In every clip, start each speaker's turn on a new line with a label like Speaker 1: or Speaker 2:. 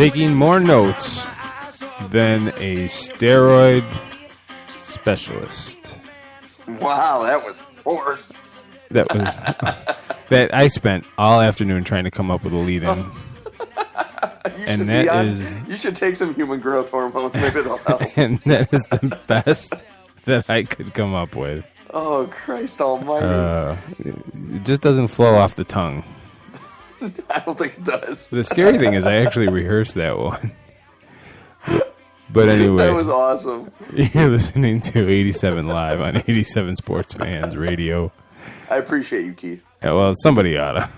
Speaker 1: taking more notes than a steroid specialist.
Speaker 2: Wow, that was forced.
Speaker 1: That was that I spent all afternoon trying to come up with a lead-in. And that is...
Speaker 2: You should take some human growth hormones. Maybe it'll help.
Speaker 1: And that is the best that I could come up with.
Speaker 2: Oh, Christ almighty.
Speaker 1: It just doesn't flow off the tongue.
Speaker 2: I don't think it does.
Speaker 1: The scary thing is I actually rehearsed that one. But anyway.
Speaker 2: That was awesome.
Speaker 1: You're listening to 87 Live on 87 Sports Fans Radio.
Speaker 2: I appreciate you, Keith.
Speaker 1: Yeah, well, somebody oughta.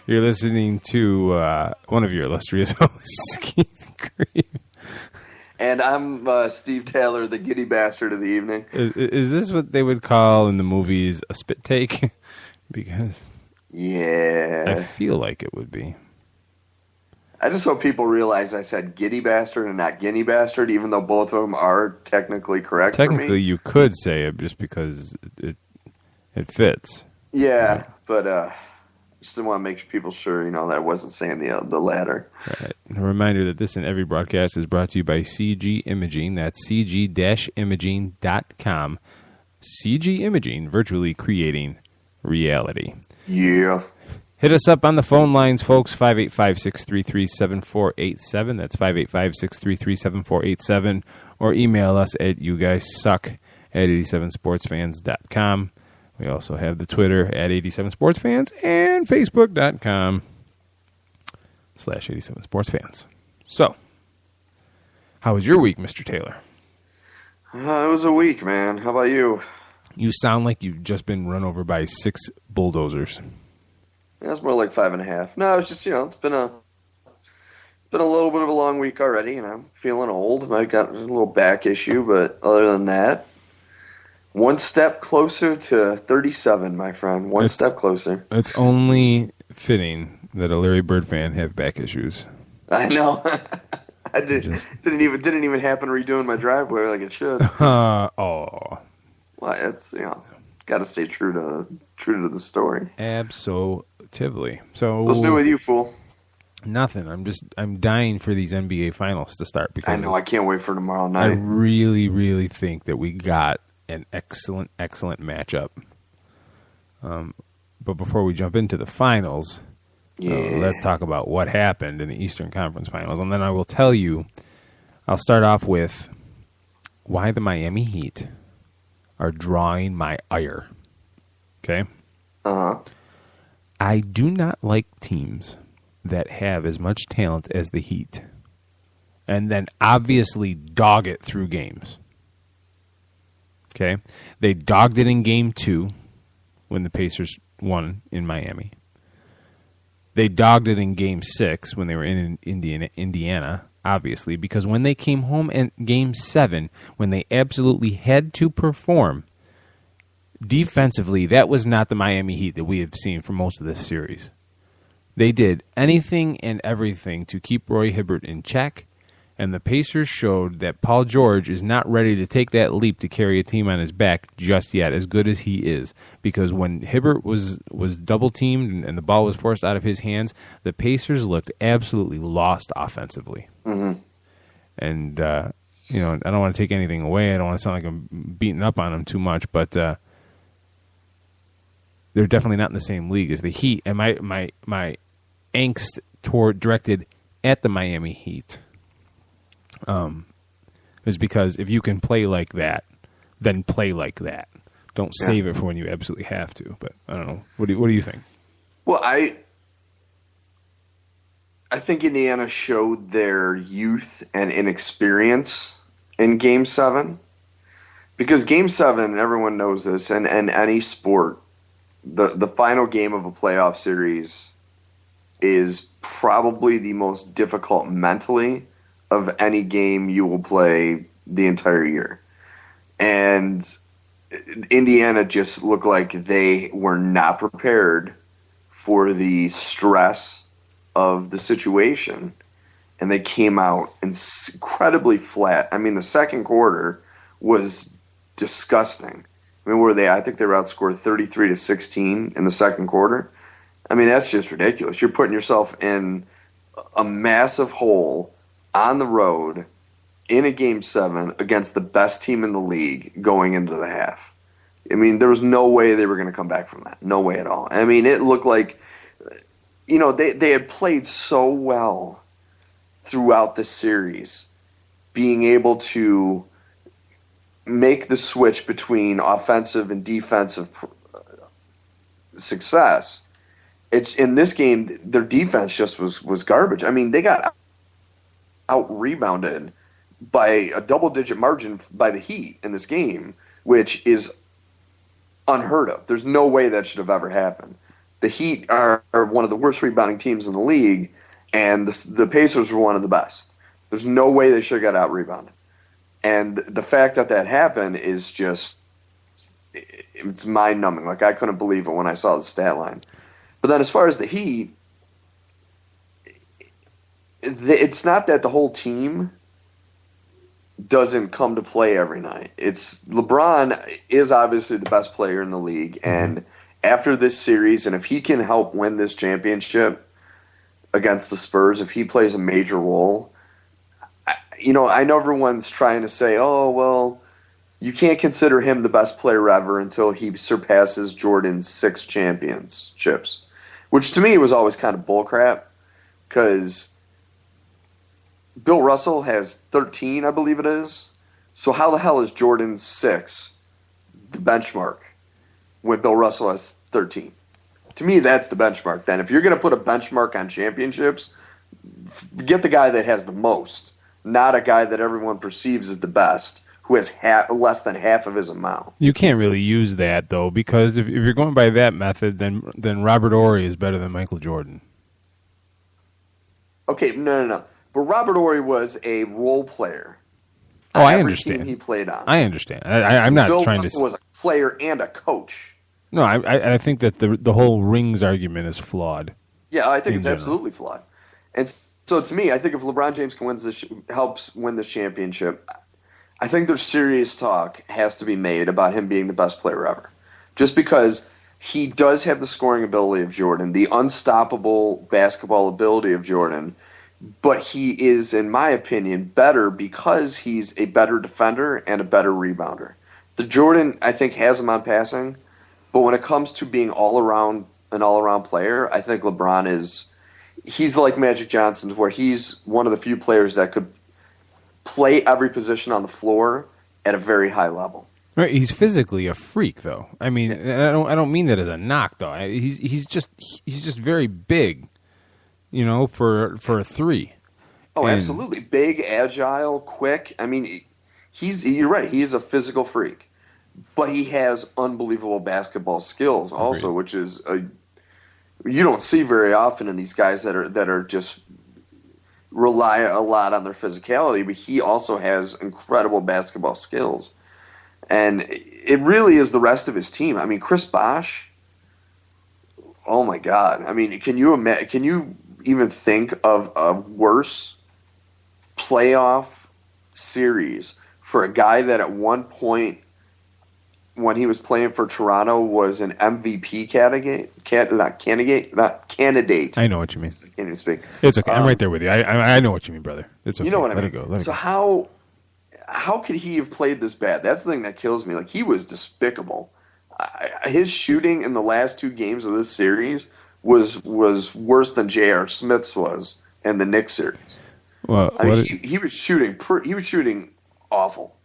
Speaker 1: You're listening to one of your illustrious hosts, Keith Green.
Speaker 2: And I'm Steve Taylor, the giddy bastard of the evening.
Speaker 1: Is this what they would call in the movies a spit take? Because
Speaker 2: yeah,
Speaker 1: I feel like it would be.
Speaker 2: I just hope people realize I said giddy bastard and not guinea bastard, even though both of them are technically correct for me.
Speaker 1: Technically, you could say it just because it fits.
Speaker 2: Yeah, but just want to make people sure, that I wasn't saying the latter.
Speaker 1: Right. A reminder that this and every broadcast is brought to you by CG Imaging. That's cg-imaging.com. CG Imaging, virtually creating reality.
Speaker 2: Yeah.
Speaker 1: Hit us up on the phone lines, folks, 585-633-7487. That's 585-633-7487. Or email us at youguyssuck@87sportsfans.com. We also have the Twitter at 87sportsfans and Facebook.com/87sportsfans. So, how was your week, Mr. Taylor?
Speaker 2: It was a week, man. How about you?
Speaker 1: You sound like you've just been run over by 6 bulldozers.
Speaker 2: Yeah, it's more like 5.5. No, it's just, it's been a little bit of a long week already, and I'm feeling old. I got a little back issue, but other than that, one step closer to 37, my friend. One step closer.
Speaker 1: It's only fitting that a Larry Bird fan have back issues.
Speaker 2: I know. I didn't even happen redoing my driveway like it should.
Speaker 1: Oh.
Speaker 2: Well, it's got to stay true to the story.
Speaker 1: Absolutely. So
Speaker 2: what's new with you, fool?
Speaker 1: Nothing. I'm dying for these NBA finals to start because
Speaker 2: I know. I can't wait for tomorrow night.
Speaker 1: I really, really think that we got an excellent matchup. But before we jump into the finals, let's talk about what happened in the Eastern Conference Finals. And then I will tell you, I'll start off with why the Miami Heat are drawing my ire. Okay?
Speaker 2: Uh-huh.
Speaker 1: I do not like teams that have as much talent as the Heat and then obviously dog it through games. Okay, they dogged it in Game 2 when the Pacers won in Miami. They dogged it in Game 6 when they were in Indiana, obviously, because when they came home in Game 7, when they absolutely had to perform defensively, that was not the Miami Heat that we have seen for most of this series. They did anything and everything to keep Roy Hibbert in check, and the Pacers showed that Paul George is not ready to take that leap to carry a team on his back just yet, as good as he is. Because when Hibbert was double-teamed and the ball was forced out of his hands, the Pacers looked absolutely lost offensively.
Speaker 2: Mm-hmm.
Speaker 1: And, I don't want to take anything away. I don't want to sound like I'm beating up on them too much, but they're definitely not in the same league as the Heat. And my angst directed at the Miami Heat is because if you can play like that, then play like that. Don't save it for when you absolutely have to. But I don't know. What do you think?
Speaker 2: Well, I think Indiana showed their youth and inexperience in Game 7. Because Game 7, everyone knows this, and any sport, the final game of a playoff series is probably the most difficult mentally of any game you will play the entire year. And Indiana just looked like they were not prepared for the stress of the situation. And they came out incredibly flat. I mean, the second quarter was disgusting. I mean, I think they were outscored 33-16 in the second quarter. I mean, that's just ridiculous. You're putting yourself in a massive hole on the road in a Game 7 against the best team in the league going into the half. I mean, there was no way they were going to come back from that. No way at all. I mean, it looked like, they had played so well throughout the series, being able to make the switch between offensive and defensive success. In this game, their defense just was garbage. I mean, they got out-rebounded by a double-digit margin by the Heat in this game, which is unheard of. There's no way that should have ever happened. The Heat are one of the worst rebounding teams in the league, and the Pacers were one of the best. There's no way they should have got out-rebounded. And the fact that happened is just, it's mind-numbing. Like, I couldn't believe it when I saw the stat line. But then as far as the Heat, it's not that the whole team doesn't come to play every night. It's LeBron is obviously the best player in the league, and after this series, and if he can help win this championship against the Spurs, if he plays a major role, I know everyone's trying to say, oh, well, you can't consider him the best player ever until he surpasses Jordan's 6 championships, which to me was always kind of bullcrap, because Bill Russell has 13, I believe it is. So how the hell is Jordan's 6 the benchmark when Bill Russell has 13? To me, that's the benchmark. Then if you're going to put a benchmark on championships, get the guy that has the most, not a guy that everyone perceives as the best, who has less than half of his amount.
Speaker 1: You can't really use that, though, because if you're going by that method, then Robert Horry is better than Michael Jordan.
Speaker 2: Okay, no. But Robert Horry was a role player.
Speaker 1: Oh, I understand.
Speaker 2: Team he played on.
Speaker 1: I understand. I'm not
Speaker 2: Bill
Speaker 1: trying
Speaker 2: Russell was a player and a coach.
Speaker 1: No, I think that the whole rings argument is flawed.
Speaker 2: Yeah, I think it's absolutely flawed. And so to me, I think if LeBron James can helps win this championship, I think there's serious talk has to be made about him being the best player ever. Just because he does have the scoring ability of Jordan, the unstoppable basketball ability of Jordan, but he is, in my opinion, better because he's a better defender and a better rebounder. The Jordan, I think, has him on passing, but when it comes to being an all-around player, I think LeBron he's like Magic Johnson, where he's one of the few players that could play every position on the floor at a very high level.
Speaker 1: Right, he's physically a freak, though. I mean, I don't mean that as a knock, though. He's just very big. For a 3.
Speaker 2: Oh, absolutely. Big, agile, quick. I mean, you're right. He is a physical freak. But he has unbelievable basketball skills also, which is you don't see very often in these guys that are just rely a lot on their physicality, but he also has incredible basketball skills. And it really is the rest of his team. I mean, Chris Bosh, oh my God. I mean, can you even think of a worse playoff series for a guy that at one point when he was playing for Toronto was an MVP candidate.
Speaker 1: I know what you mean.
Speaker 2: I can't even speak.
Speaker 1: It's okay. I'm right there with you. I know what you mean, brother. It's okay.
Speaker 2: You know what I mean?
Speaker 1: Let it go.
Speaker 2: So how could he have played this bad? That's the thing that kills me. Like, he was despicable. His shooting in the last 2 games of this series was worse than J.R. Smith's was in the Knicks series.
Speaker 1: Well,
Speaker 2: he was shooting awful.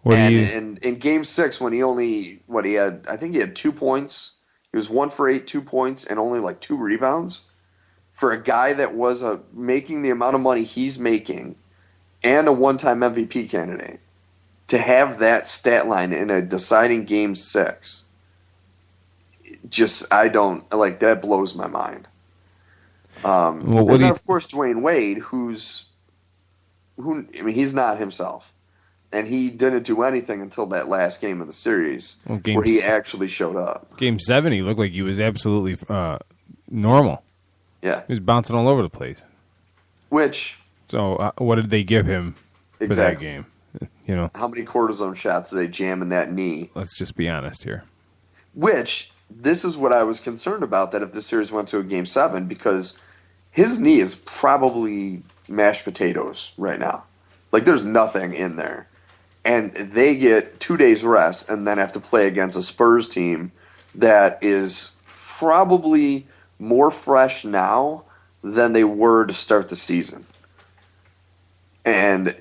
Speaker 2: And in Game 6, when he had 2 points. He was 1 for 8, 2 points, and only like 2 rebounds. For a guy that was making the amount of money he's making, and a one-time MVP candidate, to have that stat line in a deciding Game 6, that blows my mind. And then, of course, Dwayne Wade, he's not himself. And he didn't do anything until that last game of the series, where he actually showed up. Game
Speaker 1: 7, he looked like he was absolutely normal.
Speaker 2: Yeah.
Speaker 1: He was bouncing all over the place. So what did they give him for that game?
Speaker 2: How many cortisone shots did they jam in that knee?
Speaker 1: Let's just be honest here.
Speaker 2: This is what I was concerned about, that if the series went to a Game 7, because his knee is probably mashed potatoes right now. Like, there's nothing in there. And they get 2 days rest and then have to play against a Spurs team that is probably more fresh now than they were to start the season. And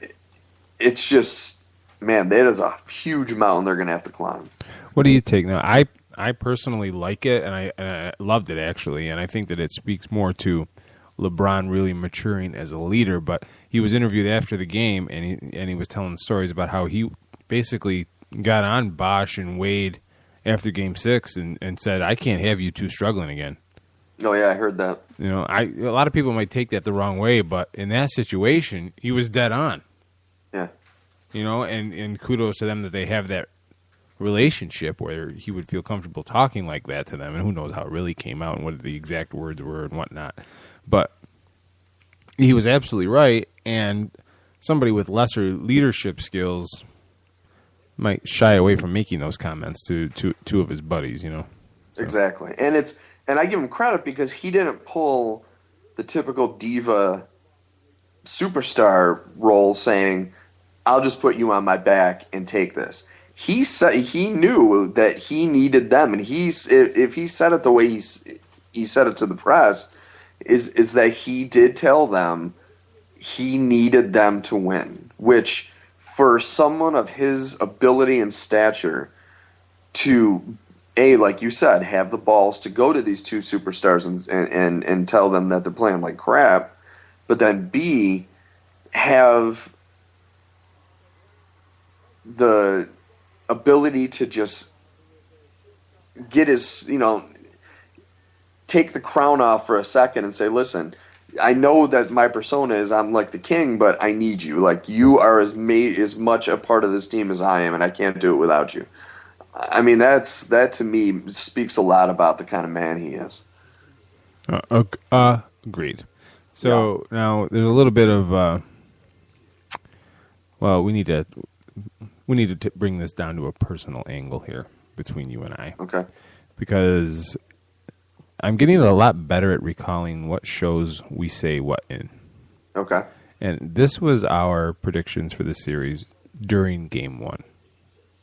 Speaker 2: it's just, man, that is a huge mountain they're going to have to climb.
Speaker 1: What do you take now? I personally like it, and I loved it, actually, and I think that it speaks more to LeBron really maturing as a leader. But he was interviewed after the game, and he was telling stories about how he basically got on Bosh and Wade after Game 6 and said, I can't have you two struggling again.
Speaker 2: Oh, yeah, I heard that.
Speaker 1: You know, a lot of people might take that the wrong way, but in that situation, he was dead on.
Speaker 2: Yeah.
Speaker 1: You know, and kudos to them that they have that relationship where he would feel comfortable talking like that to them, and who knows how it really came out and what the exact words were and whatnot. But he was absolutely right, and somebody with lesser leadership skills might shy away from making those comments to two of his buddies, you know. So.
Speaker 2: Exactly. And I give him credit because he didn't pull the typical diva superstar role saying, I'll just put you on my back and take this. He said he knew that he needed them, and if he said it the way he said it to the press, is that he did tell them he needed them to win, which for someone of his ability and stature to, A, like you said, have the balls to go to these two superstars and tell them that they're playing like crap, but then B, have the ability to just get his, take the crown off for a second and say, listen, I know that my persona is I'm like the king, but I need you. Like, you are as much a part of this team as I am, and I can't do it without you. I mean, that to me speaks a lot about the kind of man he is.
Speaker 1: Agreed. So Now there's a little bit of, we need to bring this down to a personal angle here between you and I.
Speaker 2: Okay.
Speaker 1: Because I'm getting a lot better at recalling what shows we say what in.
Speaker 2: Okay.
Speaker 1: And this was our predictions for the series during Game 1.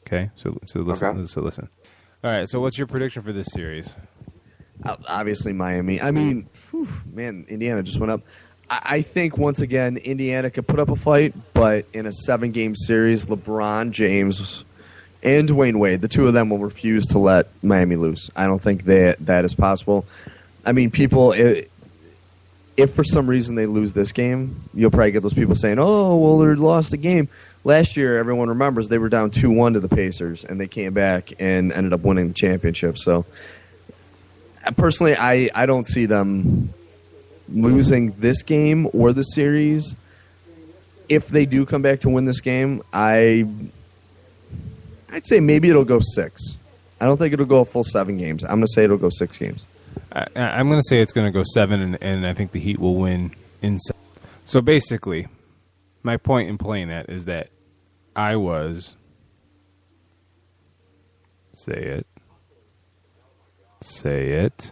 Speaker 1: Okay? So listen.
Speaker 2: Okay.
Speaker 1: So listen. All right, so what's your prediction for this series?
Speaker 3: Obviously Miami. I mean, man, Indiana just went up. I think, once again, Indiana could put up a fight, but in a 7-game series, LeBron James and Dwayne Wade, the two of them will refuse to let Miami lose. I don't think that is possible. I mean, people, if for some reason they lose this game, you'll probably get those people saying, oh, well, they lost the game. Last year, everyone remembers they were down 2-1 to the Pacers, and they came back and ended up winning the championship. So, personally, I don't see them losing this game or the series. If they do come back to win this game, I'd say maybe it'll go 6. I don't think it'll go a full 7 games. I'm going to say it'll go 6 games.
Speaker 1: I'm going to say it's going to go 7, and I think the Heat will win in 7. So basically, my point in playing that is that I was... Say it.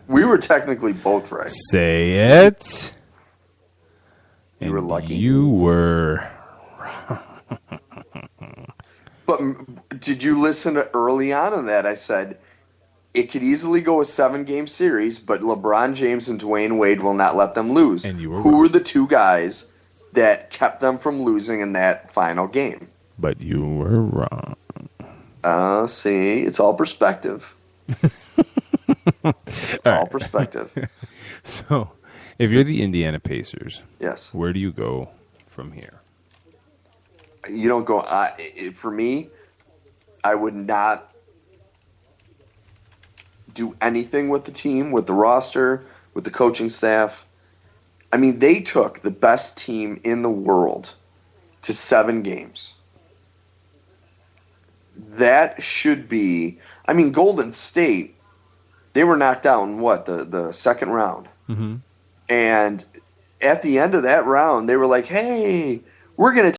Speaker 2: We were technically both right.
Speaker 1: Say it.
Speaker 2: You were lucky.
Speaker 1: You were.
Speaker 2: But did you listen to early on in that? I said it could easily go a 7-game series, but LeBron James and Dwayne Wade will not let them lose.
Speaker 1: And you were
Speaker 2: Who were the two guys that kept them from losing in that final game?
Speaker 1: But you were wrong.
Speaker 2: See, it's all perspective. It's all perspective.
Speaker 1: So, if you're the Indiana Pacers,
Speaker 2: yes,
Speaker 1: where do you go from here?
Speaker 2: You don't go. For me, I would not do anything with the team, with the roster, with the coaching staff. I mean, they took the best team in the world to 7 games. That should be. I mean, Golden State, they were knocked out in the second round.
Speaker 1: Mm-hmm.
Speaker 2: And at the end of that round, they were like, hey, we're going to